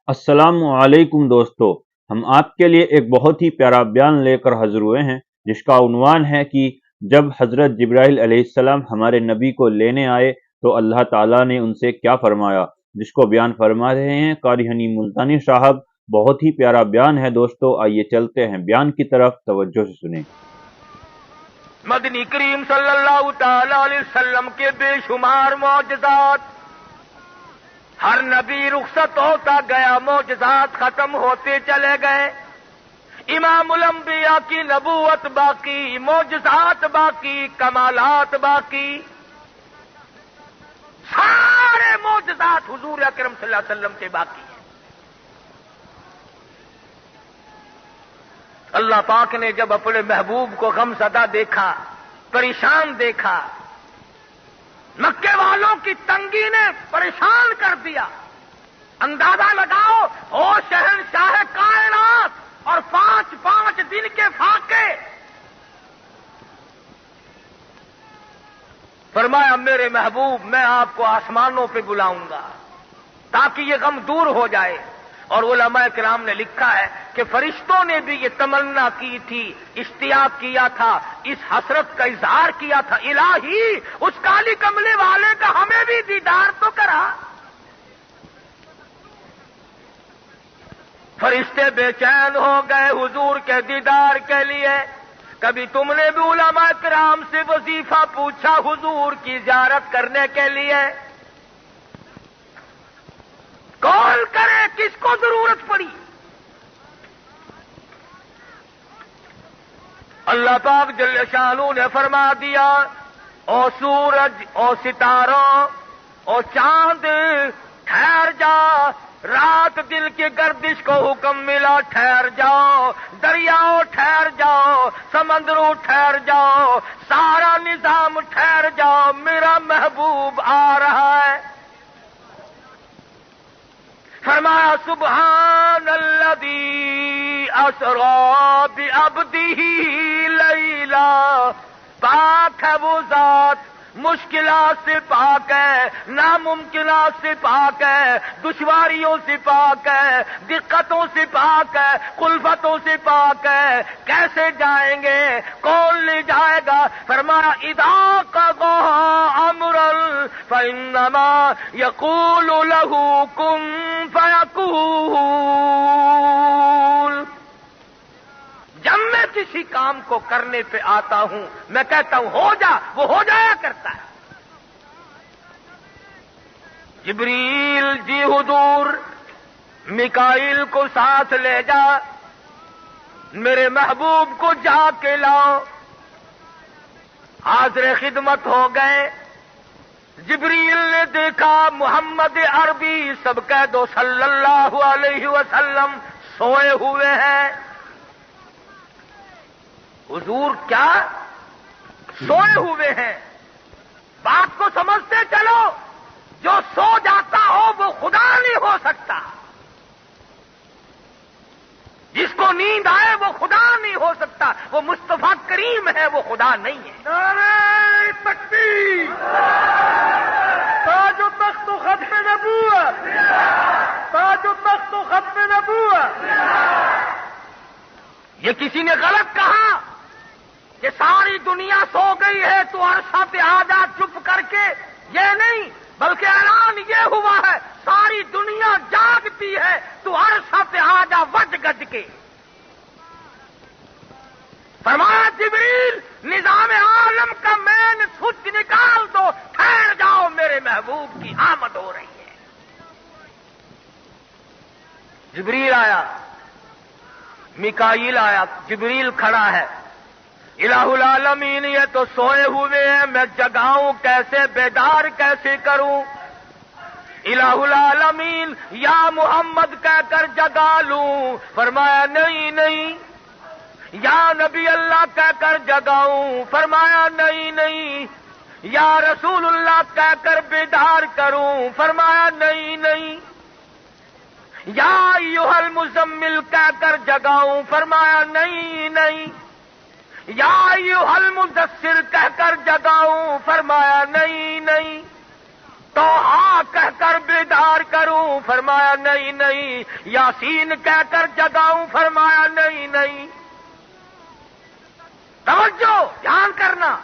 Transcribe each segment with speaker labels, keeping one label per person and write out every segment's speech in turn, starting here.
Speaker 1: السلام علیکم دوستو، ہم آپ کے لیے ایک بہت ہی پیارا بیان لے کر حاضر ہوئے ہیں جس کا عنوان ہے کہ جب حضرت جبرائیل علیہ السلام ہمارے نبی کو لینے آئے تو اللہ تعالیٰ نے ان سے کیا فرمایا، جس کو بیان فرما رہے ہیں قاری حنی ملتانی صاحب۔ بہت ہی پیارا بیان ہے دوستو، آئیے چلتے ہیں بیان کی طرف، توجہ سے سنیں۔
Speaker 2: مدنی کریم صلی اللہ تعالی علیہ وسلم کے بے شمار معجزات، ہر نبی رخصت ہوتا گیا، معجزات ختم ہوتے چلے گئے۔ امام الانبیاء کی نبوت باقی، معجزات باقی، کمالات باقی، سارے معجزات حضور اکرم صلی اللہ علیہ وسلم کے باقی ہیں۔ اللہ پاک نے جب اپنے محبوب کو غم زدہ دیکھا، پریشان دیکھا، مکے والوں کی تنگی نے پریشان کر دیا، اندازہ لگاؤ او شہنشاہ کائنات اور 5 دن کے فاقے، فرمایا میرے محبوب میں آپ کو آسمانوں پہ بلاؤں گا تاکہ یہ غم دور ہو جائے۔ اور علماء کرام نے لکھا ہے کہ فرشتوں نے بھی یہ تمنا کی تھی، اشتیاق کیا تھا، اس حسرت کا اظہار کیا تھا، الہی اس کالی کملے والے کا ہمیں بھی دیدار تو کرا۔ فرشتے بے چین ہو گئے حضور کے دیدار کے لیے۔ کبھی تم نے بھی علماء کرام سے وظیفہ پوچھا حضور کی زیارت کرنے کے لیے؟ کال کرے کس کو ضرورت پڑی؟ اللہ پاک جل شانہ نے فرما دیا، او سورج، او ستاروں، او چاند ٹھہر جا، رات دل کی گردش کو حکم ملا ٹھہر جاؤ، دریاؤ ٹھہر جاؤ، سمندروں ٹھہر جاؤ، سارا نظام ٹھہر جاؤ، میرا محبوب آ رہا ہے۔ فرمایا سبحان الذی اسری بعبدہ لیلا، پاک ہے وہ ذات، مشکلات سے پاک ہے، ناممکنات سے پاک ہے، دشواریوں سے پاک ہے، دقتوں سے پاک ہے، کلفتوں سے پاک ہے۔ کیسے جائیں گے؟ کون لے جائے گا؟ فرمایا اذا قضى امرا فانما يقول له كن فيكون۔ جب میں کسی کام کو کرنے پہ آتا ہوں میں کہتا ہوں ہو جا، وہ ہو جایا کرتا ہے۔ جبریل جی حضور، میکائیل کو ساتھ لے جا، میرے محبوب کو جا کے لاؤ۔ حاضر خدمت ہو گئے۔ جبریل نے دیکھا محمد عربی سب کہہ دو صلی اللہ علیہ وسلم سوئے ہوئے ہیں۔ حضور کیا سوئے ہوئے ہیں؟ بات کو سمجھتے چلو، جو سو جاتا ہو وہ خدا نہیں ہو سکتا، جس کو نیند آئے وہ خدا نہیں ہو سکتا، وہ مصطفیٰ کریم ہے، وہ خدا نہیں ہے۔ نعرہ تکبیر، تاج و تخت و ختم نبوت، تاج و تخت و ختم نبوت۔ یہ کسی نے غلط کہا کہ ساری دنیا سو گئی ہے تو عرصہ پہ آ جا چپ کر کے، یہ نہیں، بلکہ اعلان یہ ہوا ہے ساری دنیا جاگتی ہے تو عرصہ پہ آ جا وج گج کے۔ فرمایا جبریل نظام عالم کا مین سوچ نکال دو، ٹھہر جاؤ، میرے محبوب کی آمد ہو رہی ہے۔ جبریل آیا، میکائیل آیا، جبریل کھڑا ہے۔ الہ العالمین یہ تو سوئے ہوئے ہیں، میں جگاؤں کیسے، بیدار کیسے کروں؟ الہ العالمین یا محمد کہہ کر جگا لوں؟ فرمایا نہیں نہیں۔ یا نبی اللہ کہہ کر جگاؤں؟ فرمایا نہیں نہیں۔ یا رسول اللہ کہہ کر بیدار کروں؟ فرمایا نہیں نہیں۔ یا ایھا المزمل کہہ کر جگاؤں؟ فرمایا نہیں نہیں۔ یا ایھا المدثر کہہ کر جگاؤں؟ فرمایا نہیں نہیں۔ تو ہاں کہہ کہہ کر بیدار کروں؟ فرمایا نہیں نہیں. یاسین کہہ کر جگاؤں؟ فرمایا نہیں نہیں. توجہ دھیان کرنا.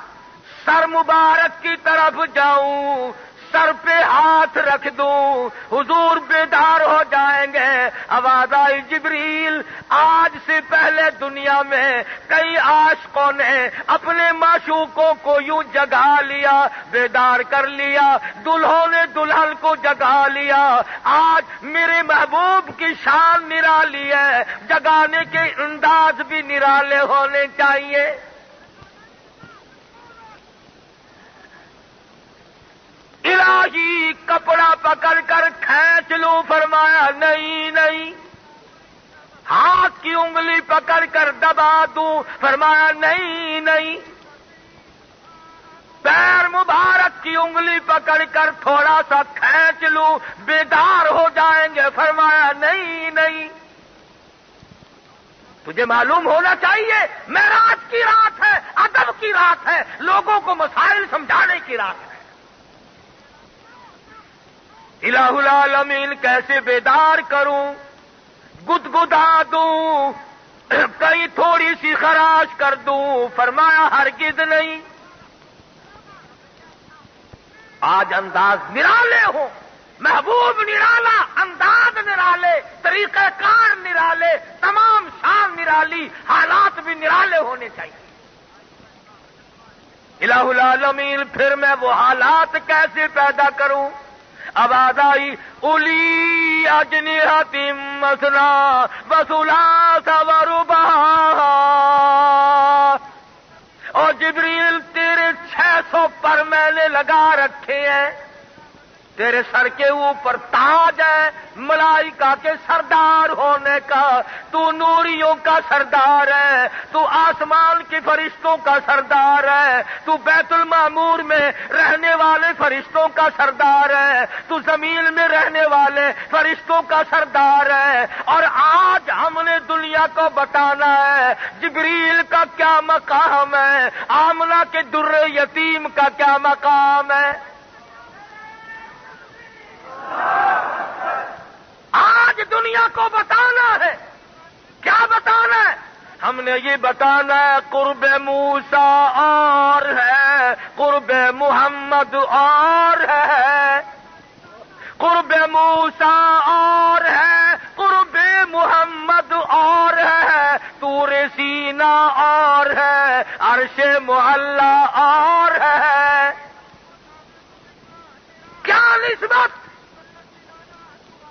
Speaker 2: سر مبارک کی طرف جاؤں، سر پہ ہاتھ رکھ دوں، حضور بیدار ہو جائیں گے. آواز آئی جبریل آج سے پہلے دنیا میں کئی عاشقوں نے اپنے معشوقوں کو یوں جگا لیا، بیدار کر لیا، دلہوں نے دلہن کو جگا لیا. آج میرے محبوب کی شان نرالی ہے، جگانے کے انداز بھی نرالے ہونے چاہیے. الہی کپڑا پکڑ کر کھینچ لوں؟ فرمایا نہیں نہیں. ہاتھ کی انگلی پکڑ کر دبا دوں؟ فرمایا نہیں نہیں. پیر مبارک کی انگلی پکڑ کر تھوڑا سا کھینچ لوں بیدار ہو جائیں گے؟ فرمایا نہیں نہیں. تجھے معلوم ہونا چاہیے معراج کی رات ہے، ادب کی رات ہے، لوگوں کو مسائل سمجھانے کی رات ہے. الہ العالمین کیسے بیدار کروں؟ گدگدا دوں؟ کہیں تھوڑی سی خراش کر دوں؟ فرمایا ہرگز نہیں. آج انداز نرالے ہو، محبوب نرالا، انداز نرالے، طریقہ کار نرالے، تمام شان نرالی، حالات بھی نرالے ہونے چاہیے. الہ العالمین پھر میں وہ حالات کیسے پیدا کروں؟ آواز آئی اولی اجنحۃ مثنی وثلاث ورباع. اور جبریل تیرے 600 پر میں نے لگا رکھے ہیں، تیرے سر کے اوپر تاج ہے ملائکہ کے سردار ہونے کا، تو نوریوں کا سردار ہے، تو آسمان کے فرشتوں کا سردار ہے، تو بیت المعمور میں رہنے والے فرشتوں کا سردار ہے، تو زمین میں رہنے والے فرشتوں کا سردار ہے. اور آج ہم نے دنیا کو بتانا ہے جبریل کا کیا مقام ہے، آمنہ کے در یتیم کا کیا مقام ہے. آج دنیا کو بتانا ہے. کیا بتانا ہے؟ ہم نے یہ بتانا ہے قرب موسیٰ اور ہے، قرب محمد اور ہے. قرب موسیٰ اور ہے، قرب محمد اور ہے، طور سینا اور ہے، عرش معلی اور ہے. کیا نسبت؟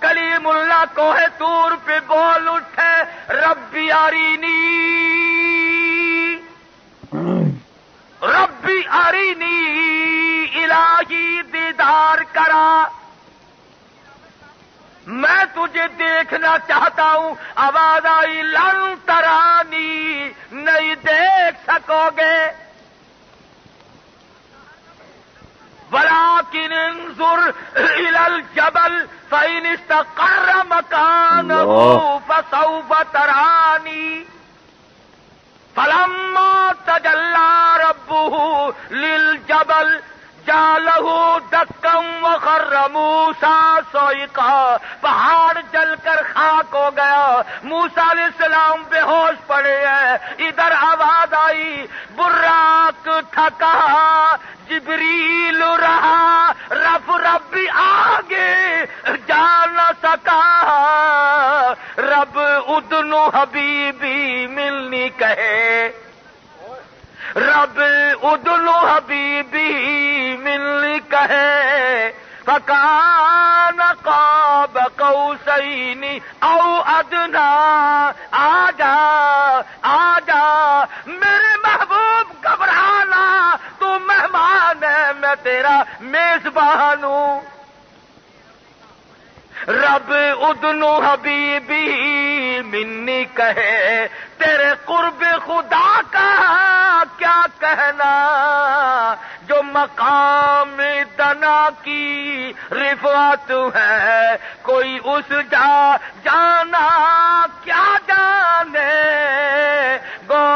Speaker 2: کلیم اللہ کوہ طور پہ بول اٹھے ربی ارینی، ربی ارینی، الہی دیدار کرا، میں تجھے دیکھنا چاہتا ہوں. آواز آئی لن ترانی، نہیں دیکھ سکو گے. وَلَٰكِنِ انظُرْ إِلَى الْجَبَلِ فَإِنِ اسْتَقَرَّ مَكَانَهُ فَسَوْفَ تَرَانِي. فَلَمَّا تَجَلَّىٰ رَبُّهُ لِلْجَبَلِ جَعَلَهُ دَكًّا وَخَرَّ مُوسَىٰ صَعِقًا. پہاڑ جل کر خاک ہو گیا، موسیٰ علیہ السلام بے ہوش پڑے ہیں. ادھر آواز آئی براق تھکا جبریل رہا، رب آگے جا نہ سکا. رب ادنو حبیبی ملنی کہے، رب ادنو حبیبی ملنی کہے. فکان قاب قوسین او ادنا. آجا آجا میرے محبوب، گھبرانا، تو مہمان ہے، میں تیرا میزبان ہوں. رب ادنو حبیبی منی کہے، تیرے قرب خدا کا کیا کہنا. جو مقام دنا کی رفعت ہے، کوئی اس جا جانا کیا جانے. گو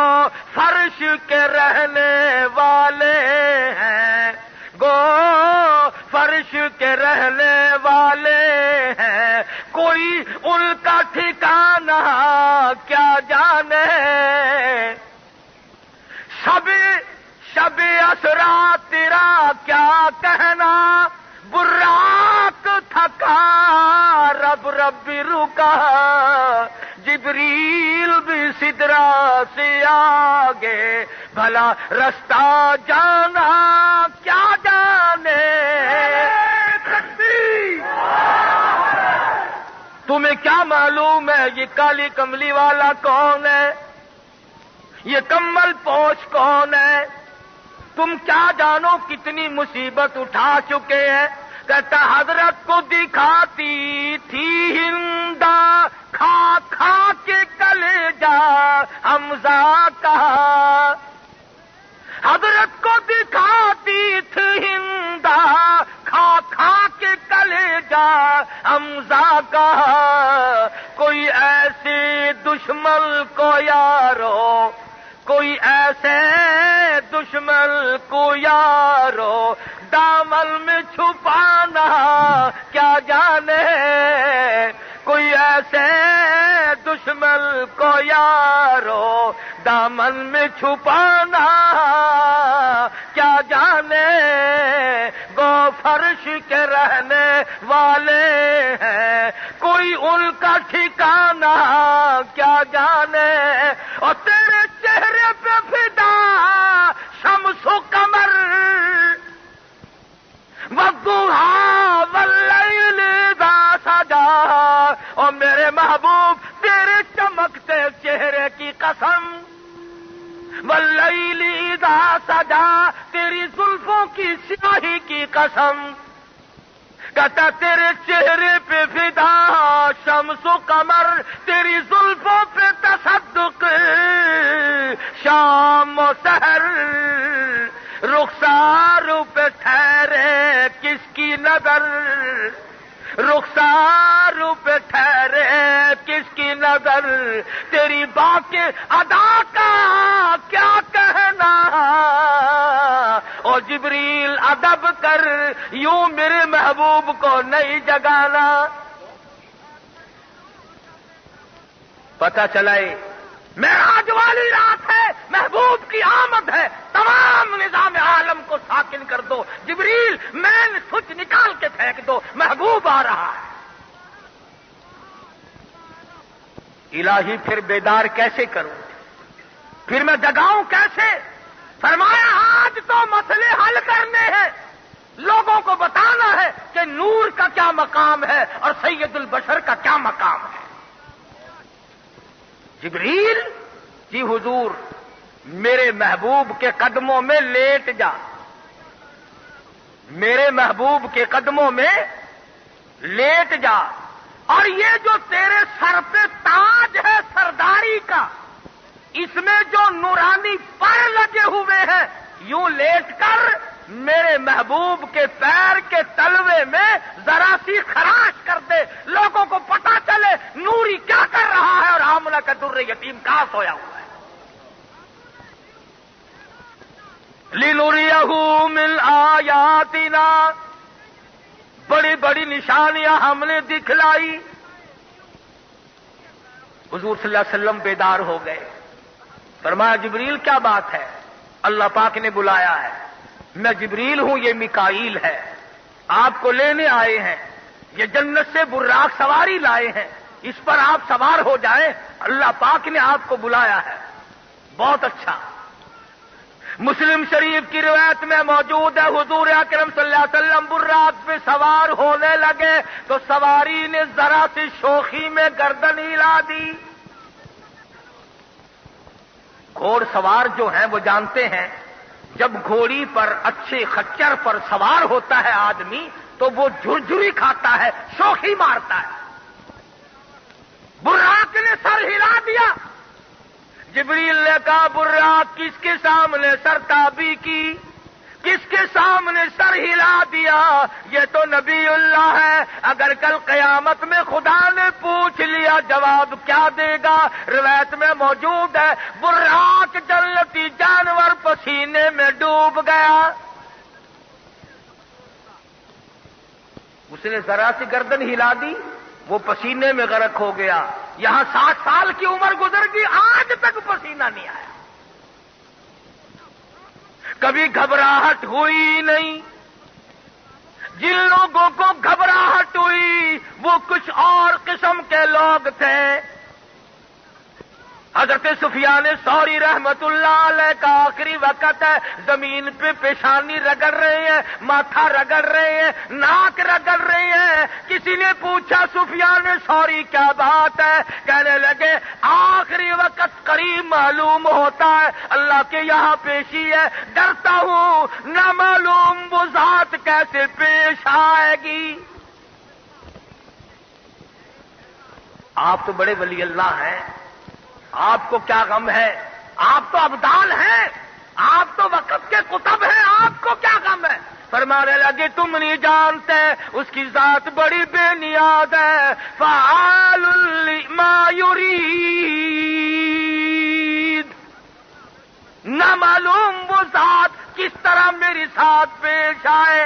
Speaker 2: فرش کے رہنے والے ہیں، گو فرش کے رہنے والے کوئی ان کا ٹھکانہ کیا جانے، شب اسرا تیرا کیا کہنا، براق تھکا رب بھی رکا، جبریل بھی سدرا سے آگے، بھلا رستہ جانا کیا جانے۔ تمہیں کیا معلوم ہے یہ کالی کملی والا کون ہے، یہ کمل پوش کون ہے؟ تم کیا جانو کتنی مصیبت اٹھا چکے ہیں۔ کہتا حضرت کو دکھاتی تھی ہندا، کھا کھا کے کلیجا حمزہ کا، حضرت کو دکھاتی تھی ہندا، کھا کھا کے کلیجا حمزہ کا، کوئی ایسے دشمن کو یارو، کوئی ایسے دشمن کو یارو، دامن میں چھپانا کیا جانے، کوئی ایسے دشمن کو یارو، دامن میں چھپانا کیا جانے، گو فرش کے رہنے والے ہیں، کوئی ان کا ٹھکانہ کیا جانے، اور تیرے چہرے پہ فدا شمس و قمر، والضحیٰ واللیل اذا سجا، اور میرے محبوب تیرے چمکتے چہرے کی قسم، واللیل اذا سجا، تیری زلفوں کی سیاہی کی قسم، کہتا تیرے چہرے پہ فدا شمس و قمر، تیری زلفوں پہ تصدق شام و سحر، رخسار پہ ٹھہرے کس کی نظر، رخسار پہ ٹھہرے کس کی نظر، تیری باقی ادا کا کیا کہنا، اور جبریل ادب کر یوں میرے محبوب کو نہیں جگانا۔ پتہ چلائے معراج والی رات ہے، محبوب کی آمد ہے، تمام نظام عالم کو ساکن کر دو، جبریل مین سوئچ نکال کے پھینک دو، محبوب آ رہا ہے۔ الہی پھر بیدار کیسے کروں، پھر میں جگاؤں کیسے؟ فرمایا آج تو مسئلے حل کرنے ہیں، لوگوں کو بتانا ہے کہ نور کا کیا مقام ہے اور سید البشر کا کیا مقام ہے۔ جبریل جی حضور میرے محبوب کے قدموں میں لیٹ جا، میرے محبوب کے قدموں میں لیٹ جا، اور یہ جو تیرے سر پہ تاج ہے سرداری کا، اس میں جو نورانی پر لگے ہوئے ہیں، یوں لیٹ کر میرے محبوب کے پیر کے تلوے میں ذرا سی خراش کر دے، لوگوں کو پتا چلے نوری کیا کر رہا ہے اور آملہ کا در یتیم کہاں سویا ہوا ہے۔ لِنُرِيَهُ مِنْ آیاتنا، بڑی بڑی نشانیاں ہم نے دکھلائی۔ حضور صلی اللہ علیہ وسلم بیدار ہو گئے، فرمایا جبریل کیا بات ہے؟ اللہ پاک نے بلایا ہے، میں جبریل ہوں، یہ میکائیل ہے، آپ کو لینے آئے ہیں، یہ جنت سے براق سواری لائے ہیں، اس پر آپ سوار ہو جائیں، اللہ پاک نے آپ کو بلایا ہے۔ بہت اچھا۔ مسلم شریف کی روایت میں موجود ہے، حضور اکرم صلی اللہ علیہ وسلم براق پہ سوار ہونے لگے تو سواری نے ذرا سی شوخی میں گردن ہلا دی۔ گھوڑ سوار جو ہیں وہ جانتے ہیں، جب گھوڑی پر اچھے خچر پر سوار ہوتا ہے آدمی تو وہ جھرجھری کھاتا ہے، شوخی مارتا ہے۔ براق نے سر ہلا دیا، جبریل نے کہا براق کس کے سامنے سرتابی کی، کس کے سامنے سر ہلا دیا؟ یہ تو نبی اللہ ہے، اگر کل قیامت میں خدا نے پوچھ لیا جواب کیا دے گا؟ روایت میں موجود ہے براق جنتی جانور پسینے میں ڈوب گیا۔ اس نے ذرا سی گردن ہلا دی، وہ پسینے میں غرق ہو گیا. یہاں 60 سال کی عمر گزر گئی, آج تک پسینہ نہیں آیا. کبھی گھبراہٹ ہوئی نہیں. جن لوگوں کو گھبراہٹ ہوئی وہ کچھ اور قسم کے لوگ تھے. حضرت سفیان ثوری رحمت اللہ علیہ کا آخری وقت ہے, زمین پہ پیشانی رگڑ رہے ہیں, ماتھا رگڑ رہے ہیں, ناک رگڑ رہے ہیں. کسی نے پوچھا سفیان ثوری کیا بات ہے؟ کہنے لگے آخری وقت قریب معلوم ہوتا ہے, اللہ کے یہاں پیشی ہے, ڈرتا ہوں نہ معلوم وہ ذات کیسے پیش آئے گی. آپ تو بڑے ولی اللہ ہیں, آپ کو کیا غم ہے؟ آپ تو ابدال ہیں, آپ تو وقت کے کتب ہیں, آپ کو کیا غم ہے؟ فرمانے لگے تم نہیں جانتے اس کی ذات بڑی بے نیاز ہے. فعال لما یرید, نہ معلوم وہ ذات کس طرح میری ساتھ پیش آئے.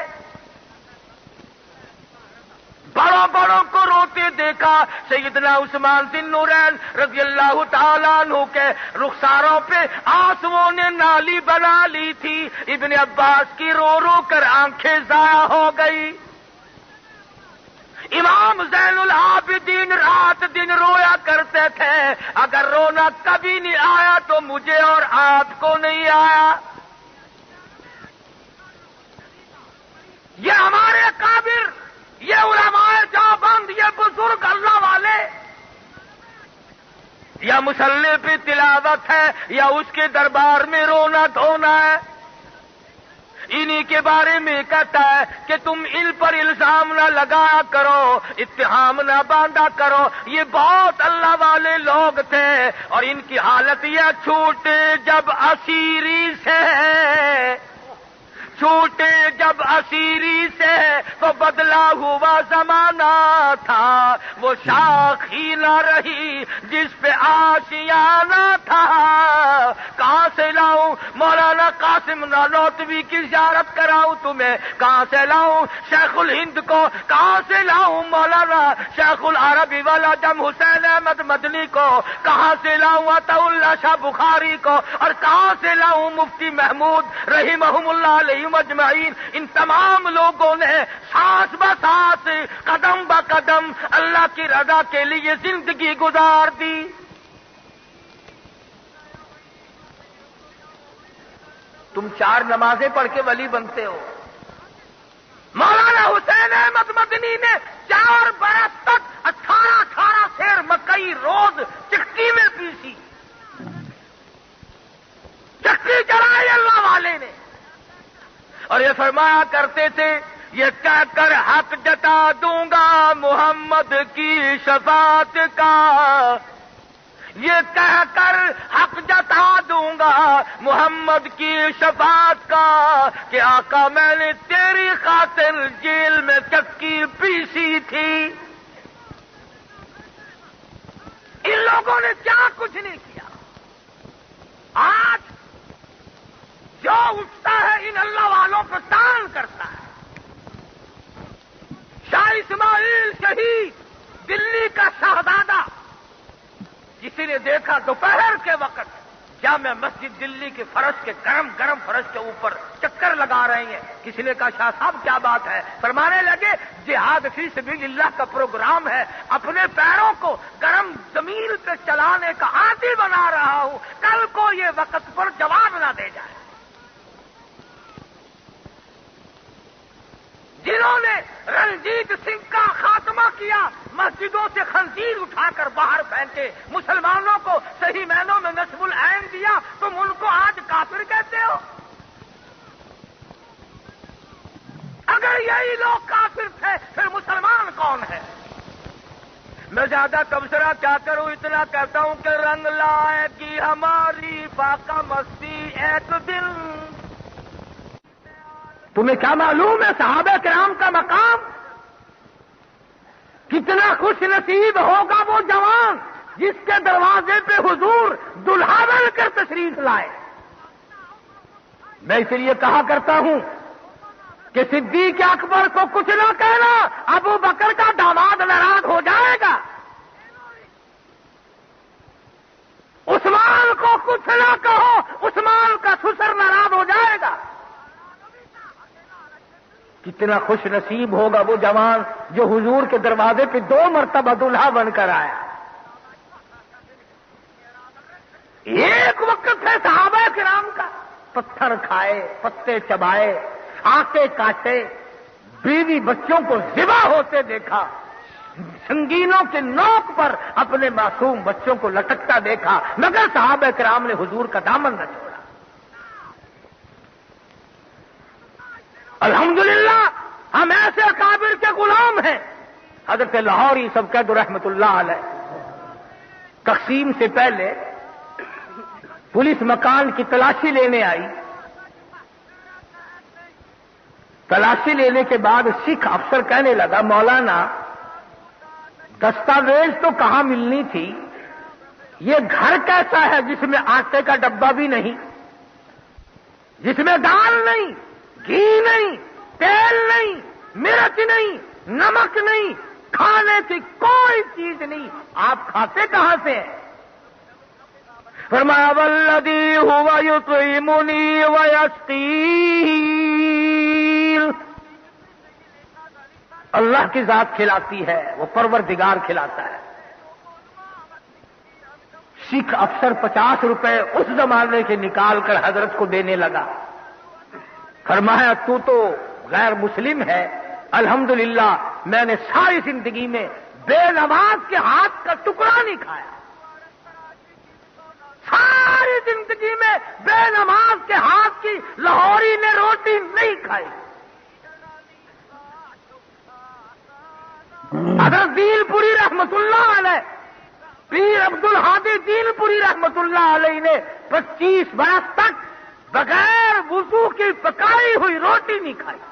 Speaker 2: بڑوں بڑوں کو روتے دیکھا. سیدنا عثمان ذی نورین رضی اللہ تعالیٰ عنہ کے رخساروں پہ آنسوؤں نے نالی بنا لی تھی. ابن عباس کی رو رو کر آنکھیں ضائع ہو گئی. امام زین العابدین رات دن رویا کرتے تھے, اگر رونا کبھی نہیں آیا تو مجھے اور آپ کو نہیں آیا. یہ ہمارے اکابر, یہ علماء جوبند, یہ بزرگ اللہ والے, یا مصلی پہ تلاوت ہے یا اس کے دربار میں رونا دھونا ہے. انہی کے بارے میں کہتا ہے کہ تم ان پر الزام نہ لگایا کرو, اتہام نہ باندھا کرو. یہ بہت اللہ والے لوگ تھے اور ان کی حالت یہ چھوٹے جب اسیری سے ہے, چھوٹے جب اسیری سے تو بدلا ہوا زمانہ تھا. وہ شاخ ہی نہ رہی جس پہ آشیانہ تھا. کہاں سے لاؤں مولانا قاسم نانوتوی کی زیارت کراؤں تمہیں؟ کہاں سے لاؤں شیخ الہند کو؟ کہاں سے لاؤں مولانا شیخ العربی والا جم حسین احمد مدنی کو؟ کہاں سے لاؤں عطا اللہ شاہ بخاری کو؟ اور کہاں سے لاؤں مفتی محمود رحمہم اللہ علیہ مجمعین؟ ان تمام لوگوں نے سانس بسانس قدم با قدم اللہ کی رضا کے لیے زندگی گزار دی. تم 4 نمازیں پڑھ کے ولی بنتے ہو. مولانا حسین احمد مدنی نے 4 برس تک 18 سیر مکئی روز چکی میں پیسی, چکی چلائی اللہ والے نے, اور یہ فرمایا کرتے تھے یہ کہہ کر حق جتا دوں گا محمد کی شفاعت کا, یہ کہہ کر حق جتا دوں گا محمد کی شفاعت کا کہ آقا میں نے تیری خاطر جیل میں چکی پیسی تھی. ان لوگوں نے کیا کچھ نہیں کیا. آج جو اٹھتا ہے ان اللہ والوں کو تان کرتا ہے. شاہ اسماعیل شہید دلی کا شہزادہ, کسی نے دیکھا دوپہر کے وقت جامع مسجد دلی کے فرش کے گرم گرم فرش کے اوپر چکر لگا رہے ہیں. کسی نے کہا شاہ صاحب کیا بات ہے؟ فرمانے لگے جہاد فی سبیل اللہ کا پروگرام ہے, اپنے پیروں کو گرم زمین پہ چلانے کا عادی بنا رہا ہوں, کل کو یہ وقت پر جواب نہ دے جائے. جنہوں نے رنجیت سنگھ کا خاتمہ کیا, مسجدوں سے خنزیر اٹھا کر باہر پھینکے, مسلمانوں کو صحیح معنوں میں نصب العین دیا, تم ان کو آج کافر کہتے ہو؟ اگر یہی لوگ کافر تھے پھر مسلمان کون ہے؟ میں زیادہ تبصرہ کیا کروں, اتنا کہتا ہوں کہ رنگ لائے گی ہماری فاقہ مستی ایک دن. تمہیں کیا معلوم ہے صحابہ کرام کا مقام کتنا خوش نصیب ہوگا وہ جوان جس کے دروازے پہ حضور دلہا بن کر تشریف لائے. میں اس لیے کہا کرتا ہوں کہ صدیق اکبر کو کچھ نہ کہنا، ابو بکر کا داماد ناراض ہو جائے گا، عثمان کو کچھ نہ کہو، عثمان کا سسر ناراض ہو جائے گا۔ کتنا خوش نصیب ہوگا وہ جوان جو حضور کے دروازے پہ 2 مرتبہ دلہا بن کر آیا۔ ایک وقت ہے صحابہ کرام کا، پتھر کھائے، پتے چبائے، آکے کاٹے، بیوی بچوں کو ذبح ہوتے دیکھا، سنگینوں کے نوک پر اپنے معصوم بچوں کو لٹکتا دیکھا، مگر صحابہ کرام نے حضور کا دامن نہ چھوڑا۔ الحمدللہ ہم ایسے اکابر کے غلام ہیں۔ حضرت لاہوری سبکت رحمت اللہ علیہ تقسیم سے پہلے پولیس مکان کی تلاشی لینے آئی، تلاشی لینے کے بعد سکھ افسر کہنے لگا، مولانا دستاویز تو کہاں ملنی تھی، یہ گھر کیسا ہے جس میں آٹے کا ڈبہ بھی نہیں، جس میں دال نہیں، گھی نہیں، تیل نہیں، مرچ نہیں، نمک نہیں، کھانے کی کوئی چیز نہیں، آپ کھاتے کہاں سے ہیں؟ فرمایا والذی هو یطعمنی ویسقین، اللہ کی ذات کھلاتی ہے، وہ پروردگار کھلاتا ہے۔ سکھ افسر 50 روپے اس زمانے کے نکال کر حضرت کو دینے لگا، فرمایا تو غیر مسلم ہے، الحمدللہ میں نے ساری زندگی میں بے نماز کے ہاتھ کا ٹکڑا نہیں کھایا، ساری زندگی میں بے نماز کے ہاتھ کی لاہوری نے روٹی نہیں کھائی۔ حضرت دین پوری رحمت اللہ علیہ، پیر عبد الحادی دین پوری رحمت اللہ علیہ نے 25 برس تک بغیر وضو کی پکائی ہوئی روٹی نہیں کھائی۔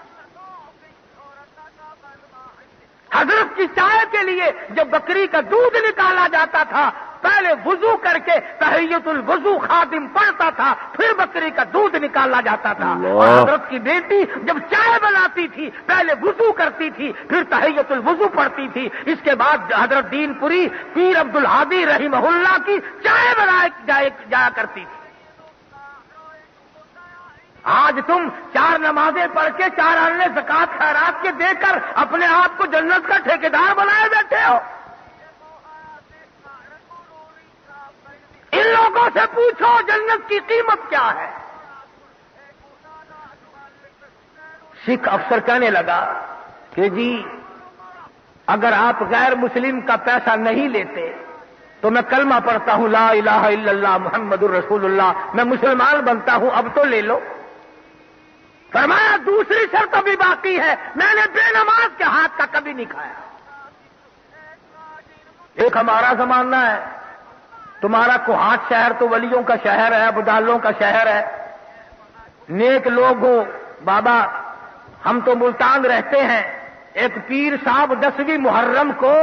Speaker 2: حضرت کی چائے کے لیے جب بکری کا دودھ نکالا جاتا تھا، پہلے وضو کر کے تحیت الوضو خادم پڑھتا تھا، پھر بکری کا دودھ نکالا جاتا تھا۔ اور حضرت کی بیٹی جب چائے بناتی تھی پہلے وضو کرتی تھی، پھر تحیت الوضو پڑھتی تھی، اس کے بعد حضرت دین پوری پیر عبد الحادی رحمہ اللہ کی چائے بنائی جایا کرتی تھی۔ آج تم 4 نمازیں پڑھ کے 4 اننے زکات خیرات کے دے کر اپنے آپ کو جنت کا ٹھیکیدار بنائے بیٹھے ہو۔ ان لوگوں سے پوچھو جنت کی قیمت کیا ہے۔ سکھ افسر کہنے لگا کہ جی اگر آپ غیر مسلم کا پیسہ نہیں لیتے تو میں کلمہ پڑھتا ہوں لا الہ الا اللہ محمد الرسول اللہ، میں مسلمان بنتا ہوں، اب تو لے لو۔ فرمایا دوسری شرط بھی باقی ہے، میں نے بے نماز کے ہاتھ کا کبھی نہیں کھایا۔ ایک ہمارا زمانہ ہے، تمہارا کوہاٹ شہر تو ولیوں کا شہر ہے، ابدالوں کا شہر ہے، نیک لوگ ہو بابا، ہم تو ملتان رہتے ہیں۔ ایک پیر صاحب 10ویں محرم کو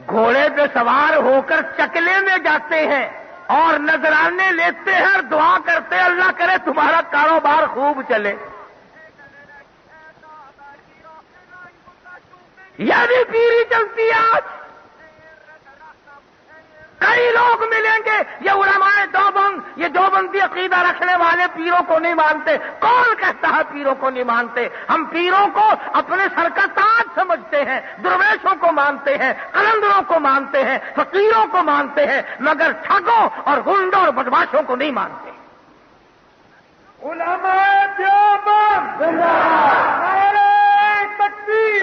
Speaker 2: گھوڑے پہ سوار ہو کر چکلے میں جاتے ہیں اور نذرانے لیتے ہیں اور دعا کرتے ہیں اللہ کرے تمہارا کاروبار خوب چلے۔ یہ بھی پیری چلتی ہے آج۔ کئی لوگ ملیں گے، یہ علماء دیوبند، یہ دیوبندی عقیدہ رکھنے والے پیروں کو نہیں مانتے۔ کون کہتا ہے پیروں کو نہیں مانتے؟ ہم پیروں کو اپنے سر کا تاج سمجھتے ہیں، درویشوں کو مانتے ہیں، قلندروں کو مانتے ہیں، فقیروں کو مانتے ہیں، مگر ٹھگوں اور گنڈوں اور بدماشوں کو نہیں مانتے۔ علماء دیوبند نعرہ تکبیر!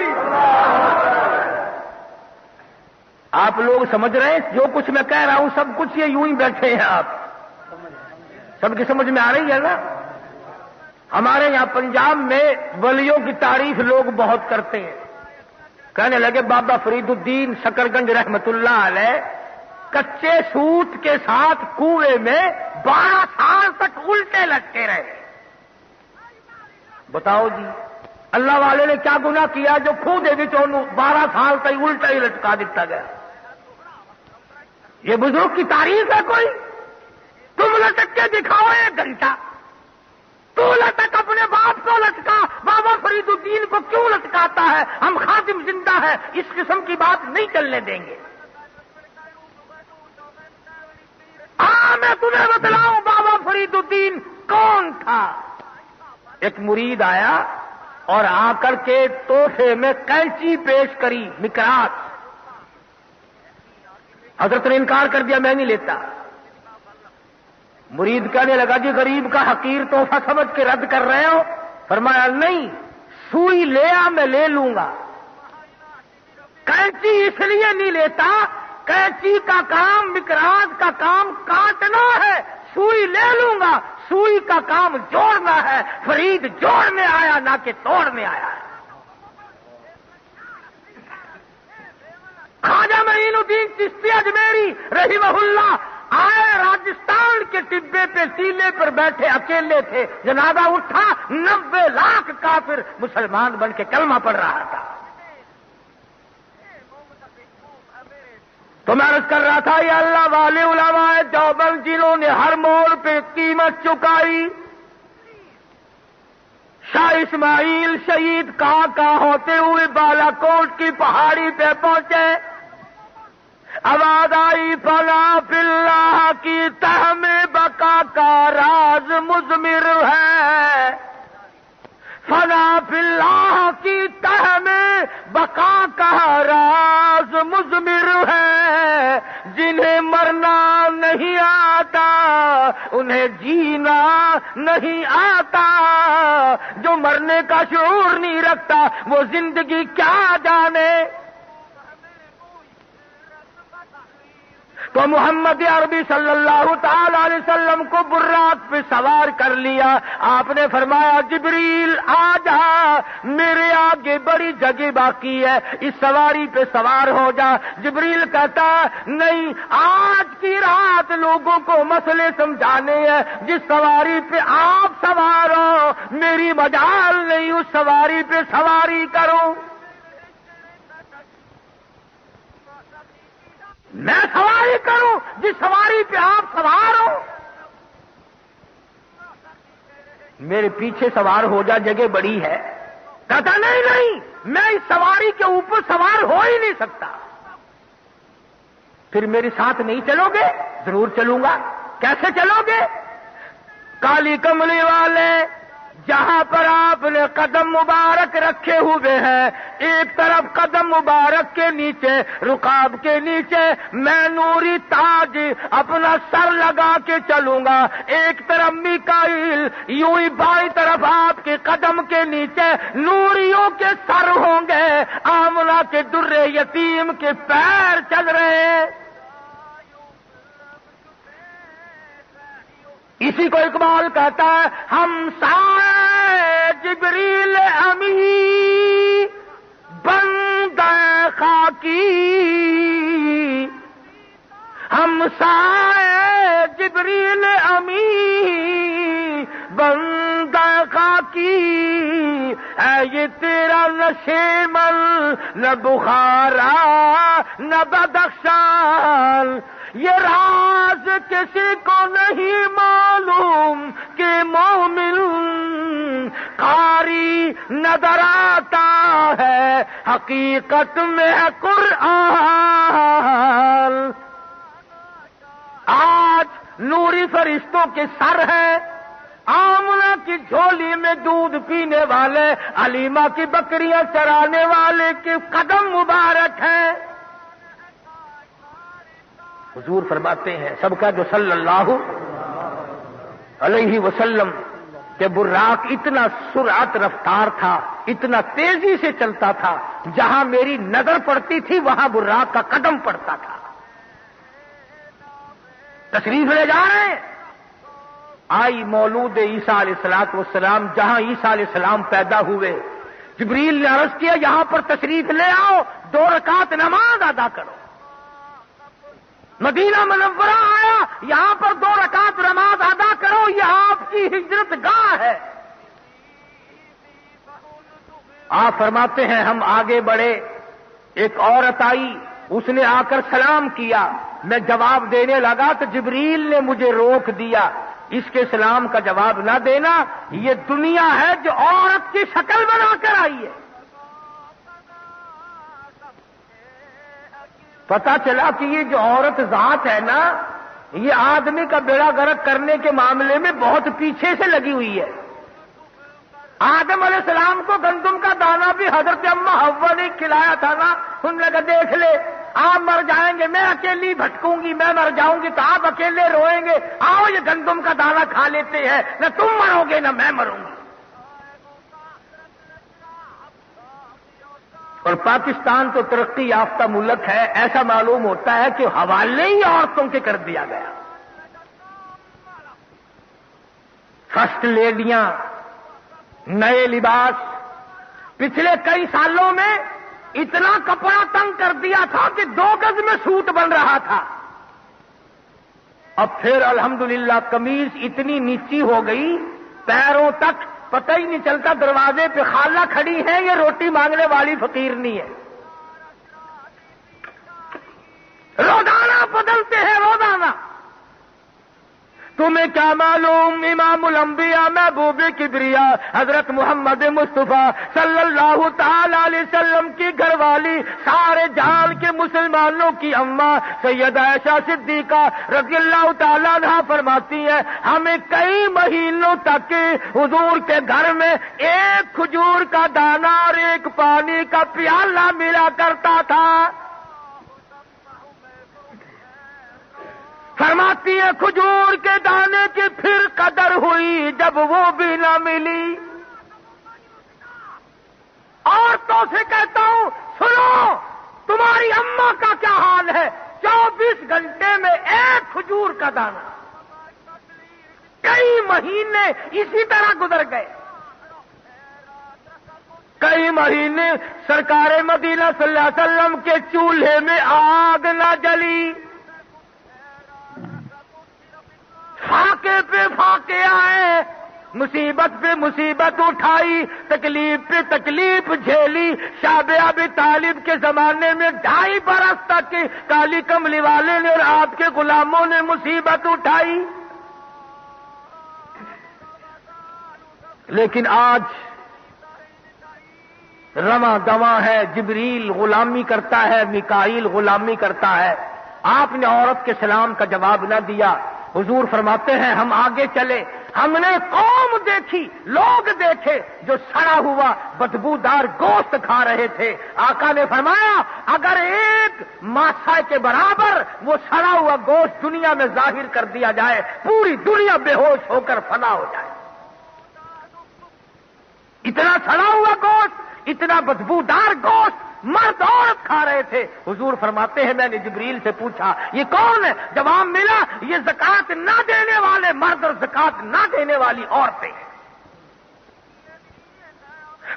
Speaker 2: آپ لوگ سمجھ رہے ہیں جو کچھ میں کہہ رہا ہوں سب کچھ یہ یوں ہی بیٹھے ہیں، آپ سب کی سمجھ میں آ رہی ہے نا؟ ہمارے یہاں پنجاب میں ولیوں کی تعریف لوگ بہت کرتے ہیں، کہنے لگے بابا فرید الدین شکرگنج رحمت اللہ علیہ کچے سوت کے ساتھ کنویں میں 12 سال تک الٹے لٹکے رہے۔ بتاؤ جی اللہ والے نے کیا گناہ کیا جو کھو دے وچ 12 سال تک الٹا ہی لٹکا دیتا گیا؟ یہ بزرگ کی تعریف ہے کوئی؟ تم لٹک کے دکھاؤ 1 گھنٹہ، تو لٹک اپنے باپ کو لٹکا، بابا بابا فرید الدین کو کیوں لٹکاتا ہے؟ ہم خادم زندہ ہیں، اس قسم کی بات نہیں چلنے دیں گے۔ میں تمہیں بتلاؤں بابا فرید الدین کون تھا۔ ایک مرید آیا اور آ کر کے تحفے میں قینچی پیش کری، مکراس۔ حضرت نے انکار کر دیا، میں نہیں لیتا۔ مرید کہنے لگا جی غریب کا حقیر تحفہ سمجھ کے رد کر رہے ہو؟ فرمایا نہیں، سوئی لیا میں لے لوں گا، قینچی اس لیے نہیں لیتا، قینچی کا کام، مکراس کا کام کاٹنا ہے، سوئی لے لوں گا، سوئی کا کام جوڑنا ہے۔ فرید جوڑنے آیا نہ کہ توڑنے آیا ہے۔ خواجہ معین الدین چشتی اجمیری رحمہ اللہ آئے، راجستھان کے ٹبے پہ ٹیلے پر بیٹھے اکیلے تھے، جنازہ اٹھا، 90 لاکھ کافر مسلمان بن کے کلمہ پڑھ رہا تھا۔ تو میں عرض کر رہا تھا یہ اللہ والے علماء دیوبند جنہوں نے ہر موڑ پہ قیمت چکائی، شاہ اسماعیل شہید کہاں ہوتے ہوئے بالا کوٹ کی پہاڑی پہ پہنچے، آواز آئی فنا فی اللہ کی تہ میں بقا کا راز مضمر ہے، فنا فی اللہ کی تہ میں بقا کا راز مضمر ہے، جنہیں مرنا نہیں آتا انہیں جینا نہیں آتا، جو مرنے کا شعور نہیں رکھتا وہ زندگی کیا جانے۔ تو محمد عربی صلی اللہ تعالی علیہ وسلم کو براق پہ سوار کر لیا۔ آپ نے فرمایا جبریل آ جا، میرے آگے بڑی جگہ باقی ہے، اس سواری پہ سوار ہو جا۔ جبریل کہتا نہیں، آج کی رات لوگوں کو مسئلے سمجھانے ہیں، جس سواری پہ آپ سوار ہو میری مجال نہیں اس سواری پہ سواری کروں۔ میں سواری کروں جس سواری پہ آپ سوار ہو؟ میرے پیچھے سوار ہو جا، جگہ بڑی ہے۔ کہتا نہیں، میں اس سواری کے اوپر سوار ہو ہی نہیں سکتا۔ پھر میرے ساتھ نہیں چلو گے؟ ضرور چلوں گا۔ کیسے چلو گے؟ کالی کملی والے، جہاں پر آپ نے قدم مبارک رکھے ہوئے ہیں، ایک طرف قدم مبارک کے نیچے، رکاب کے نیچے میں نوری تاج اپنا سر لگا کے چلوں گا، ایک طرف میکائیل، یوں ہی بائیں طرف آپ کے قدم کے نیچے نوریوں کے سر ہوں گے، آمنہ کے در یتیم کے پیر چل رہے ہیں۔ اسی کو اقبال کہتا ہے، ہم سائے جبریل امی بندہ خاکی، ہم سائے جبریل امی بندہ خاکی، ہے یہ تیرا نشیمن نہ بخارا نہ بدخشان، یہ راز کسی کو نہیں معلوم کہ مومن قاری نظر آتا ہے حقیقت میں ہے قرآن۔ آج نوری فرشتوں کے سر ہیں، آمنہ کی جھولی میں دودھ پینے والے، علیمہ کی بکریاں چرانے والے کے قدم مبارک ہیں۔ حضور فرماتے ہیں سب کا جو صلی اللہ علیہ وسلم کہ براق اتنا سرعت رفتار تھا، اتنا تیزی سے چلتا تھا، جہاں میری نظر پڑتی تھی وہاں براق کا قدم پڑتا تھا۔ تشریف لے جا رہے ہیں، آئی مولود عیسیٰ علیہ السلام، جہاں عیسیٰ علیہ السلام پیدا ہوئے، جبریل نے عرض کیا یہاں پر تشریف لے آؤ، 2 رکعت نماز ادا کرو۔ مدینہ منورہ آیا، یہاں پر 2 رکعت نماز ادا کرو، یہ آپ کی ہجرت گاہ ہے۔ آپ فرماتے ہیں ہم آگے بڑھے، ایک عورت آئی، اس نے آ کر سلام کیا، میں جواب دینے لگا تو جبریل نے مجھے روک دیا، اس کے سلام کا جواب نہ دینا، یہ دنیا ہے جو عورت کی شکل بنا کر آئی ہے۔ پتا چلا کہ یہ جو عورت ذات ہے نا، یہ آدمی کا بیڑا غرق کرنے کے معاملے میں بہت پیچھے سے لگی ہوئی ہے۔ آدم علیہ السلام کو گندم کا دانہ بھی حضرت اما حوا نے کھلایا تھا نا، انہوں نے کہا دیکھ لے آپ مر جائیں گے، میں اکیلی بھٹکوں گی، میں مر جاؤں گی تو آپ اکیلے روئیں گے، آؤ یہ گندم کا دانہ کھا لیتے ہیں، نہ تم مرو گے نہ میں مروں گی۔ اور پاکستان تو ترقی یافتہ ملک ہے، ایسا معلوم ہوتا ہے کہ حوالے ہی عورتوں کے کر دیا گیا۔ فرسٹ لیڈیاں، نئے لباس، پچھلے کئی سالوں میں اتنا کپڑا تنگ کر دیا تھا کہ 2 گز میں سوٹ بن رہا تھا، اب پھر الحمدللہ قمیض اتنی نیچی ہو گئی پیروں تک، پتہ ہی نہیں چلتا دروازے پہ خالہ کھڑی ہے یا روٹی مانگنے والی فقیرنی ہے۔ روزانہ بدلتے ہیں روزانہ۔ تمہیں کیا معلوم امام الانبیاء محبوب کبریا حضرت محمد مصطفیٰ صلی اللہ تعالی علیہ وسلم کی گھر والی، سارے جہان کے مسلمانوں کی اماں سیدہ عائشہ صدیقہ رضی اللہ تعالی عنہا فرماتی ہیں ہمیں کئی مہینوں تک حضور کے گھر میں ایک کھجور کا دانہ اور ایک پانی کا پیالہ ملا کرتا تھا۔ فرماتی ہے کھجور کے دانے کی پھر قدر ہوئی جب وہ بھی نہ ملی۔ عورتوں سے کہتا ہوں سنو، تمہاری اماں کا کیا حال ہے، 24 گھنٹے میں ایک کھجور کا دانہ، کئی مہینے اسی طرح گزر گئے، کئی مہینے سرکار مدینہ صلی اللہ علیہ وسلم کے چولہے میں آگ نہ جلی، فاقے پہ فاقے آئے، مصیبت پہ مصیبت اٹھائی، تکلیف پہ تکلیف جھیلی۔ شاہ ابی طالب کے زمانے میں 2.5 برس تک کالی کملی والے نے اور آپ کے غلاموں نے مصیبت اٹھائی، لیکن آج رواں دواں ہے، جبریل غلامی کرتا ہے، میکائیل غلامی کرتا ہے۔ آپ نے عورت کے سلام کا جواب نہ دیا۔ حضور فرماتے ہیں ہم آگے چلے، ہم نے قوم دیکھی، لوگ دیکھے جو سڑا ہوا بدبودار گوشت کھا رہے تھے۔ آقا نے فرمایا اگر ایک ماسا کے برابر وہ سڑا ہوا گوشت دنیا میں ظاہر کر دیا جائے، پوری دنیا بے ہوش ہو کر فنا ہو جائے۔ اتنا سڑا ہوا گوشت، اتنا بدبودار گوشت مرد عورت کھا رہے تھے۔ حضور فرماتے ہیں میں نے جبریل سے پوچھا یہ کون ہے؟ جواب ملا یہ زکات نہ دینے والے مرد اور زکات نہ دینے والی عورتیں ہیں۔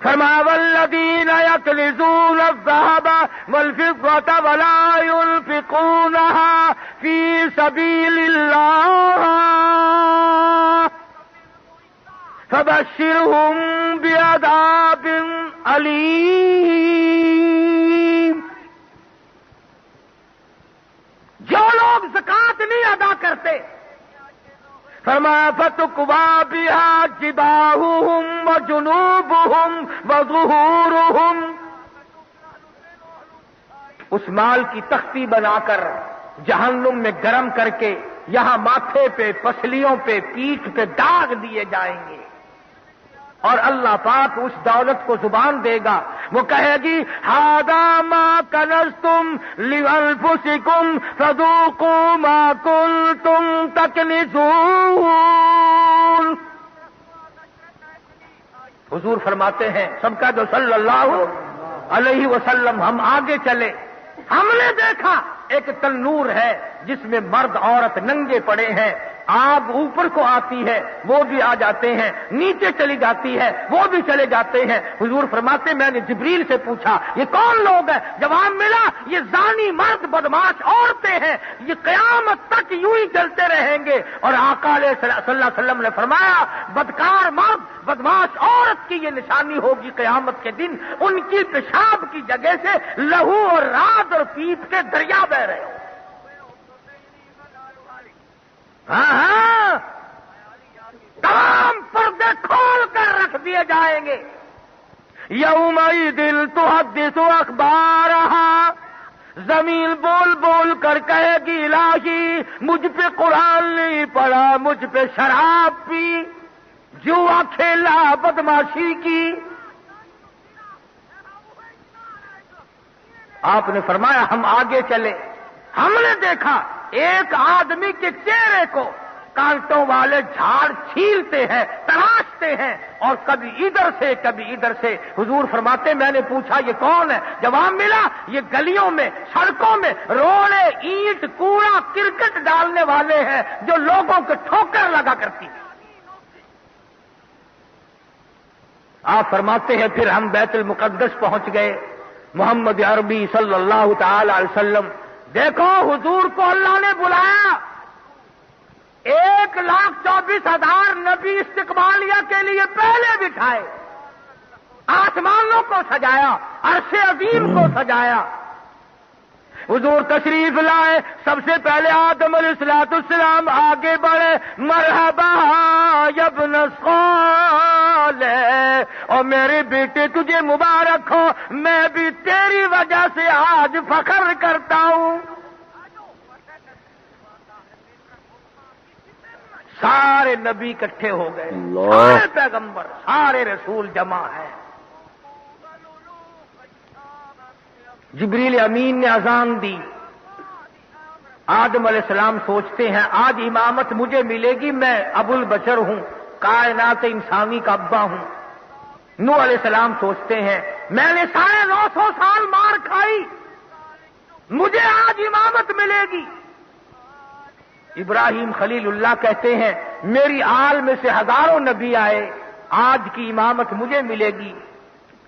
Speaker 2: فرمایا والذین یکنزون الذهب والفضة ولا ينفقونها فی سبیل اللہ فبشرهم بعذاب علیم۔ جو لوگ زکات نہیں ادا کرتے، فرمایا فتقوا بها جباههم وجنوبهم وظهورهم، اس مال کی تختی بنا کر جہنم میں گرم کر کے یہاں ماتھے پہ، پسلیوں پہ، پیٹھ پہ داغ دیے جائیں گے، اور اللہ پاک اس دولت کو زبان دے گا، وہ کہے گی ھذا ما کنزتم لانفسکم فذوقوا ما کنتم تکنزون۔ حضور فرماتے ہیں سب کا جو صلی اللہ علیہ وسلم ہم آگے چلے، ہم نے دیکھا ایک تنور ہے جس میں مرد عورت ننگے پڑے ہیں، آگ اوپر کو آتی ہے وہ بھی آ جاتے ہیں، نیچے چلی جاتی ہے وہ بھی چلے جاتے ہیں۔ حضور فرماتے میں نے جبریل سے پوچھا یہ کون لوگ ہیں؟ جواب ملا یہ زانی مرد بدماش عورتیں ہیں، یہ قیامت تک یوں ہی چلتے رہیں گے۔ اور آقا علیہ صلی اللہ علیہ وسلم نے فرمایا بدکار مرد بدماش عورت کی یہ نشانی ہوگی قیامت کے دن، ان کی پیشاب کی جگہ سے لہو اور رات اور پیپ کے دریا بہ رہے ہوں۔ ہاں جائیں گے. یومئذ تحدث اخبارہا، زمین بول بول کر کہے گی الہی مجھ پہ قرآن نہیں پڑھا، مجھ پہ شراب پی، جوا کھیلا، بدماشی کی. آپ نے فرمایا ہم آگے چلے، ہم نے دیکھا ایک آدمی کے چہرے کو کانٹوں والے جھاڑ چھیلتے ہیں، تراشتے ہیں، اور کبھی ادھر سے کبھی ادھر سے. حضور فرماتے میں نے پوچھا یہ کون ہے؟ جواب ملا یہ گلیوں میں، سڑکوں میں روڑے، اینٹ، کوڑا، کرکٹ ڈالنے والے ہیں جو لوگوں کو ٹھوکر لگا کرتی. آپ فرماتے ہیں پھر ہم بیت المقدس پہنچ گئے. محمد عربی صلی اللہ تعالی علیہ وسلم، دیکھو حضور کو اللہ نے بلایا، 1,24,000 نبی استقبالیہ کے لیے پہلے بٹھائے، آسمانوں کو سجایا، عرش عظیم کو سجایا. حضور تشریف لائے، سب سے پہلے آدم علیہ السلام آگے بڑھے، مرحبا یا ابن صالح، اور میرے بیٹے تجھے مبارک ہو، میں بھی تیری وجہ سے آج فخر کرتا ہوں. سارے نبی اکٹھے ہو گئے، سارے پیغمبر، سارے رسول جمع ہیں. جبریل امین نے اذان دی. آدم علیہ السلام سوچتے ہیں آج امامت مجھے ملے گی، میں ابو البشر ہوں، کائنات انسانی کا ابا ہوں. نوح علیہ السلام سوچتے ہیں میں نے 950 سال مار کھائی، مجھے آج امامت ملے گی. ابراہیم خلیل اللہ کہتے ہیں میری آل میں سے ہزاروں نبی آئے، آج کی امامت مجھے ملے گی.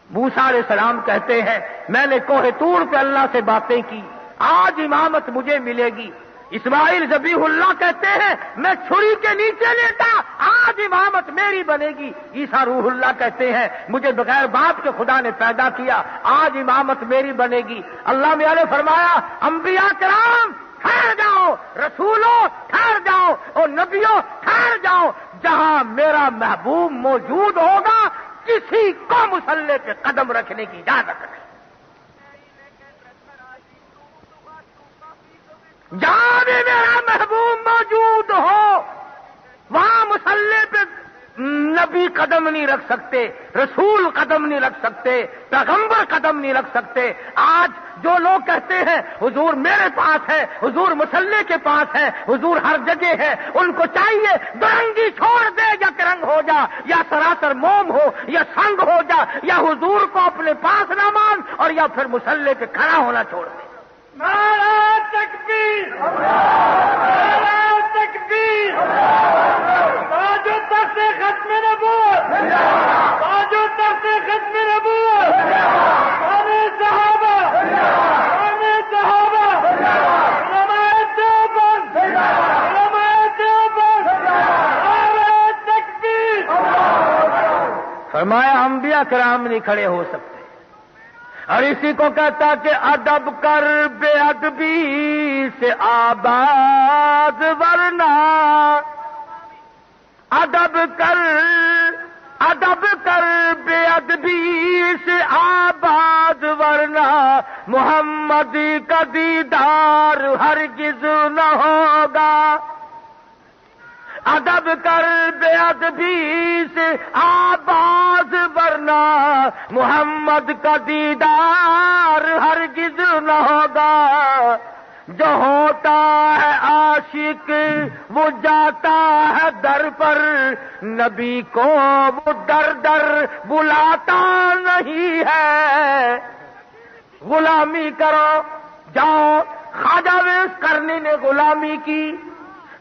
Speaker 2: موسیٰ علیہ السلام کہتے ہیں میں نے کوہ طور پہ اللہ سے باتیں کی، آج امامت مجھے ملے گی. اسماعیل ذبیح اللہ کہتے ہیں میں چھری کے نیچے لیٹا، آج امامت میری بنے گی. عیسیٰ روح اللہ کہتے ہیں مجھے بغیر باپ کے خدا نے پیدا کیا، آج امامت میری بنے گی. اللہ میاں نے فرمایا انبیاء کرام ٹھہر جاؤ، رسولوں ٹھہر جاؤ، اور نبیوں ٹھہر جاؤ، جہاں میرا محبوب موجود ہوگا کسی کو مصلی پہ قدم رکھنے کی اجازت نہیں. جہاں بھی میرا محبوب موجود ہو وہاں مصلی پہ نبی قدم نہیں رکھ سکتے، رسول قدم نہیں رکھ سکتے، پیغمبر قدم نہیں رکھ سکتے. آج جو لوگ کہتے ہیں حضور میرے پاس ہے، حضور مصلی کے پاس ہے، حضور ہر جگہ ہے، ان کو چاہیے درنگی چھوڑ دے، یا کرنگ ہو جا، یا سراسر موم ہو، یا سنگ ہو جا، یا حضور کو اپنے پاس نہ مان، اور یا پھر مصلی پہ کھڑا ہونا چھوڑ دے. نعرہ تکبیر، نعرہ تکبیر، باجو تک سے ختم نبوت، باجو تک سے ختم نبوت، سارے صحابہ، سارے صحابہ، علماء دیوبند، علماء دیوبند، نعرہ تکبیر. فرمایا انبیاء کرام نہیں کھڑے ہو سکتے. اور اسی کو کہتا کہ ادب کر بے ادبی سے آباد ورنہ، ادب کر بے ادبی سے آباد ورنہ، محمد کا دیدار ہرگز نہ ہوگا. ادب کر بے ادبی سے آباد ورنہ، محمد کا دیدار ہرگز نہ ہوگا. جو ہوتا ہے عاشق وہ جاتا ہے در پر، نبی کو وہ در در بلاتا نہیں ہے. غلامی کرو جاؤ، خواجہ ویس کرنی نے غلامی کی،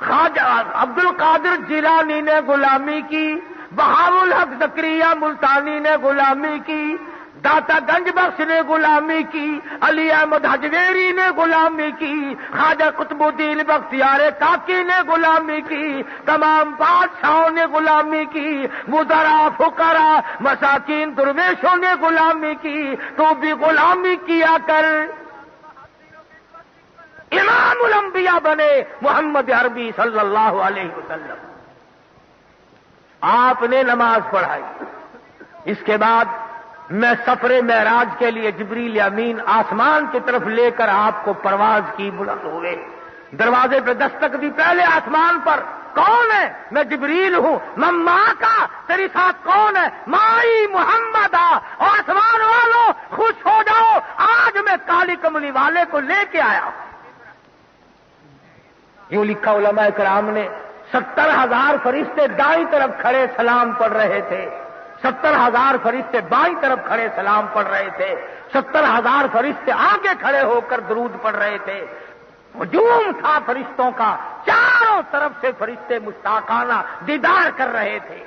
Speaker 2: خواجہ عبد القادر جیلانی نے غلامی کی، بہاء الحق زکریا ملتانی نے غلامی کی، داتا گنج بخش نے غلامی کی، علی احمد حجویری نے غلامی کی، خواجہ قطب الدین بختیار کاکی نے غلامی کی، تمام بادشاہوں نے غلامی کی، وزراء فقراء مساکین درویشوں نے غلامی کی. تو بھی غلامی کیا کر. امام الانبیاء بنے محمد عربی صلی اللہ علیہ وسلم. آپ نے نماز پڑھائی، اس کے بعد میں سفر معراج کے لیے جبریل امین آسمان کی طرف لے کر آپ کو پرواز کی، بلند ہوئے، دروازے پہ دستک دی، پہلے آسمان پر، کون ہے؟ میں جبریل ہوں، ماں کا، تیری ساتھ کون ہے؟ مائی محمد آسمان والوں خوش ہو جاؤ، آج میں کالی کملی والے کو لے کے آیا ہوں۔ یوں لکھا علماء کرام نے، 70,000 فرشتے دائیں طرف کھڑے سلام پڑھ رہے تھے، 70,000 فرشتے بائیں طرف کھڑے سلام پڑھ رہے تھے، 70,000 فرشتے آگے کھڑے ہو کر درود پڑھ رہے تھے، ہجوم تھا فرشتوں کا، چاروں طرف سے فرشتے مشتاقانہ دیدار کر رہے تھے۔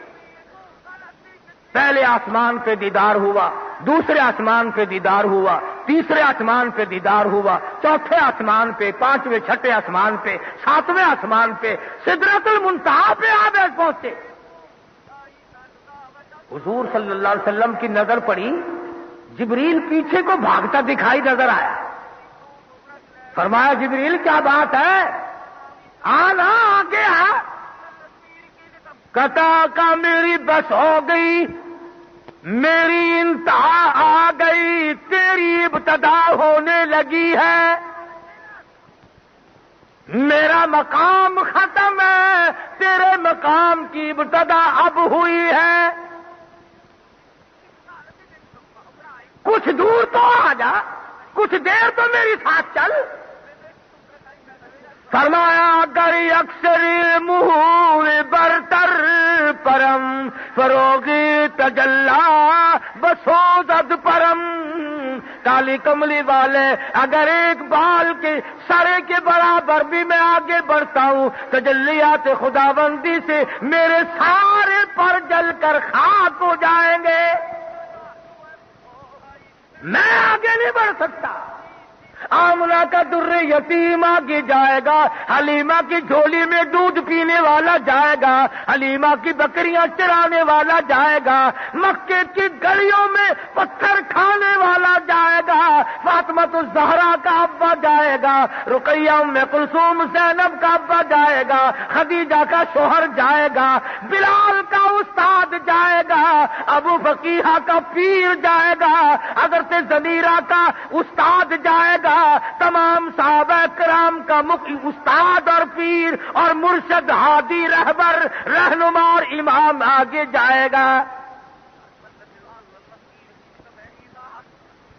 Speaker 2: پہلے آسمان پہ دیدار ہوا، دوسرے آسمان پہ دیدار ہوا، تیسرے آسمان پہ دیدار ہوا، چوتھے آسمان پہ، پانچویں چھٹے آسمان پہ، ساتویں آسمان پہ، سدرۃ المنتہا پہ آپ پہنچے۔ حضور صلی اللہ علیہ وسلم کی نظر پڑی، جبریل پیچھے کو بھاگتا دکھائی نظر آیا۔ فرمایا جبریل کیا بات ہے؟ آنا آگے آ۔ کہتا کا میری بس ہو گئی، میری انتہا آ گئی، تیری ابتدا ہونے لگی ہے، میرا مقام ختم ہے، تیرے مقام کی ابتدا اب ہوئی ہے، کچھ دور تو آ جا، کچھ دیر تو میری ساتھ چل۔ فرمایا گری اکثر مہور برتر پرم فروغی تجلا بسوزد پرم۔ کالی کملی والے اگر ایک بال کے سرے کے برابر بھی میں آگے بڑھتا ہوں، تجلیات خداوندی سے میرے سارے پر جل کر خاک ہو جائیں گے، میں آگے نہیں بڑھ سکتا۔ آمنہ کا در یتیم آگے جائے گا، حلیمہ کی جھولی میں دودھ پینے والا جائے گا، حلیمہ کی بکریاں چرانے والا جائے گا، مکے کی گلیوں میں پتھر کھانے والا جائے گا، فاطمہ الزہرا کا ابا جائے گا، رقیہ ام کلثوم زینب کا ابا جائے گا، خدیجہ کا شوہر جائے گا، بلال کا استاد جائے گا، ابو فقیہ کا پیر جائے گا، حضرت زنیرہ کا استاد جائے گا، تمام صحابہ کرام کا استاد اور پیر اور مرشد ہادی رہبر رہنما اور امام آگے جائے گا۔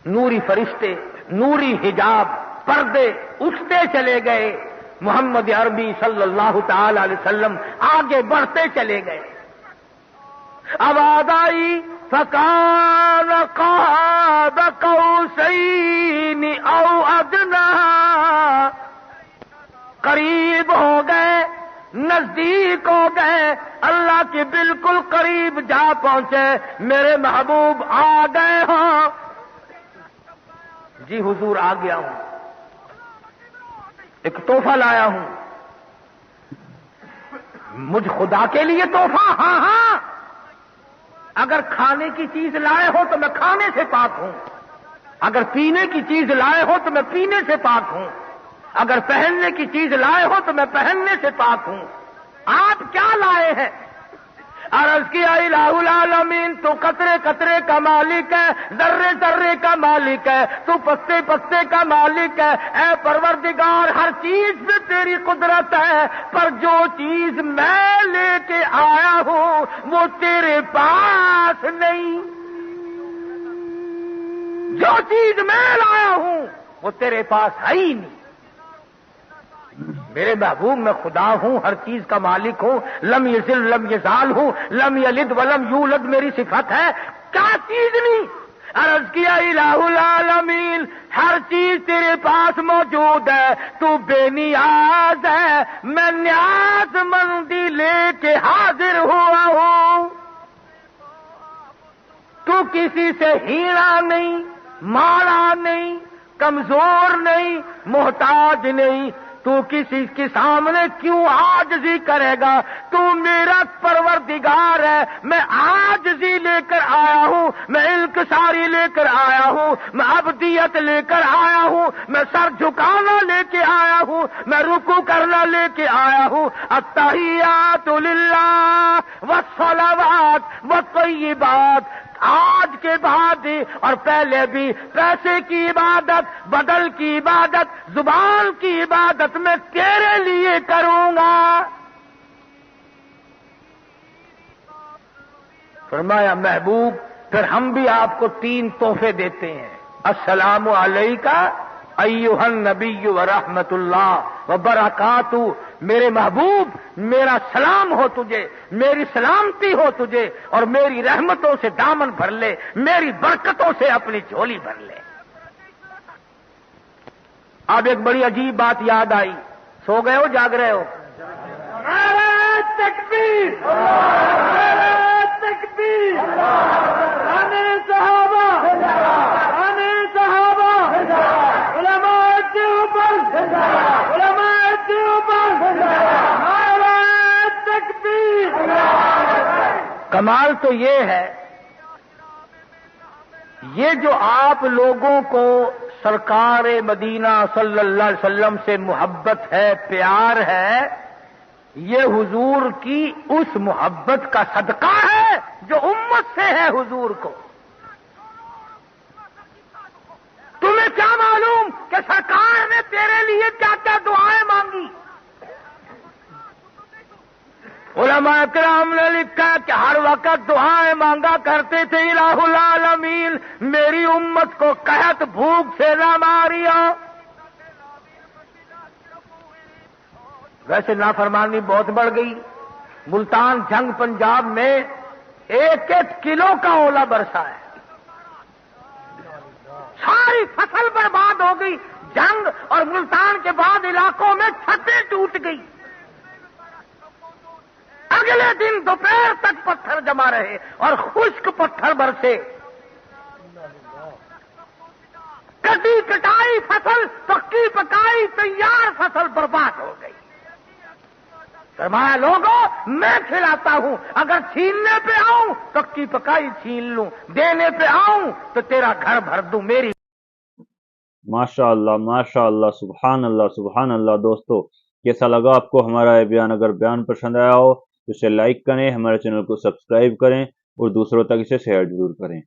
Speaker 2: نوری فرشتے، نوری حجاب، پردے اٹھتے چلے گئے، محمد عربی صلی اللہ تعالی علیہ وسلم آگے بڑھتے چلے گئے۔ آواز آئی فکان قاب قوسین او ادنا، قریب ہو گئے، نزدیک ہو گئے، اللہ کے بالکل قریب جا پہنچے، میرے محبوب آ گئے ہوں۔ جی حضور آ گیا ہوں، ایک تحفہ لایا ہوں۔ مجھ خدا کے لیے تحفہ؟ ہاں ہاں، اگر کھانے کی چیز لائے ہو تو میں کھانے سے پاک ہوں، اگر پینے کی چیز لائے ہو تو میں پینے سے پاک ہوں، اگر پہننے کی چیز لائے ہو تو میں پہننے سے پاک ہوں۔ آپ کیا لائے ہیں؟ عرض کیا الہ العالمین، تو قطرے قطرے کا مالک ہے، ذرے ذرے کا مالک ہے، تو پتے پتے کا مالک ہے، اے پروردگار ہر چیز میں تیری قدرت ہے، پر جو چیز میں لے کے آیا ہوں وہ تیرے پاس نہیں، جو چیز میں لایا ہوں وہ تیرے پاس ہے ہی نہیں۔ میرے محبوب میں خدا ہوں، ہر چیز کا مالک ہوں، لم یزل لم یزال ہوں، لم یلد ولم یولد میری صفت ہے، کیا چیز نہیں؟ عرض کیا الہ العالمین ہر چیز تیرے پاس موجود ہے، تو بے نیاز ہے، میں نیاز مندی لے کے حاضر ہوا ہوں، تو کسی سے ہیرا نہیں، ماڑا نہیں، کمزور نہیں، محتاج نہیں، تو کسی کے سامنے کیوں عاجزی کرے گا؟ تو میرا پروردگار ہے، میں عاجزی لے کر آیا ہوں، میں انکساری لے کر آیا ہوں، میں عبدیت لے کر آیا ہوں، میں سر جھکانا لے کے آیا ہوں، میں رکوع کرنا لے کے آیا ہوں۔ التحیات للہ والصلوات والطیبات، آج کے بعد اور پہلے بھی پیسے کی عبادت، بدل کی عبادت، زبان کی عبادت میں تیرے لیے کروں گا۔ فرمایا محبوب پھر ہم بھی آپ کو 3 تحفے دیتے ہیں۔ السلام علیکہ ایھا النبی ورحمۃ اللہ وبرکاتہ، میرے محبوب میرا سلام ہو تجھے، میری سلامتی ہو تجھے، اور میری رحمتوں سے دامن بھر لے، میری برکتوں سے اپنی جھولی بھر لے۔ اب ایک بڑی عجیب بات یاد آئی، سو گئے ہو جاگ رہے ہو؟ نعرہ تکبیر، نعرہ تکبیر، آنے صحابہ، آنے صحابہ، علماء دیوبند، علماء دیوبند، نعرہ تکبیر۔ کمال تو یہ ہے، یہ جو آپ لوگوں کو سرکار مدینہ صلی اللہ علیہ وسلم سے محبت ہے، پیار ہے، یہ حضور کی اس محبت کا صدقہ ہے جو امت سے ہے حضور کو۔ تمہیں کیا معلوم کہ سرکار نے تیرے لیے کیا کیا دعائیں مانگی؟ علماء کرام نے لکھا کہ ہر وقت دعائیں مانگا کرتے تھے، الہ العالمین میری امت کو قحط بھوک سے نہ ماریا۔ ویسے نافرمانی بہت بڑھ گئی، ملتان جنگ پنجاب میں 1-1 کلو کا اولا برسا ہے، ساری فصل برباد ہو گئی، جنگ اور ملتان کے بعد علاقوں میں چھتیں ٹوٹ گئی۔ اگلے دن دوپہر تک پتھر جمع رہے اور خشک پتھر برسے، کٹی کٹائی فصل، پکی پکائی تیار فصل برباد ہو گئی۔ فرمایا لوگوں میں کھلاتا ہوں، اگر چھیننے پہ آؤں پکی پکائی چھین لوں، دینے پہ آؤں تو تیرا گھر بھر دوں میری۔
Speaker 1: ماشاء اللہ، سبحان اللہ، سبحان اللہ۔ دوستو کیسا لگا آپ کو ہمارا یہ بیان؟ اگر بیان پسند آیا ہو تو اسے لائک کریں، ہمارے چینل کو سبسکرائب کریں اور دوسروں تک اسے شیئر ضرور کریں۔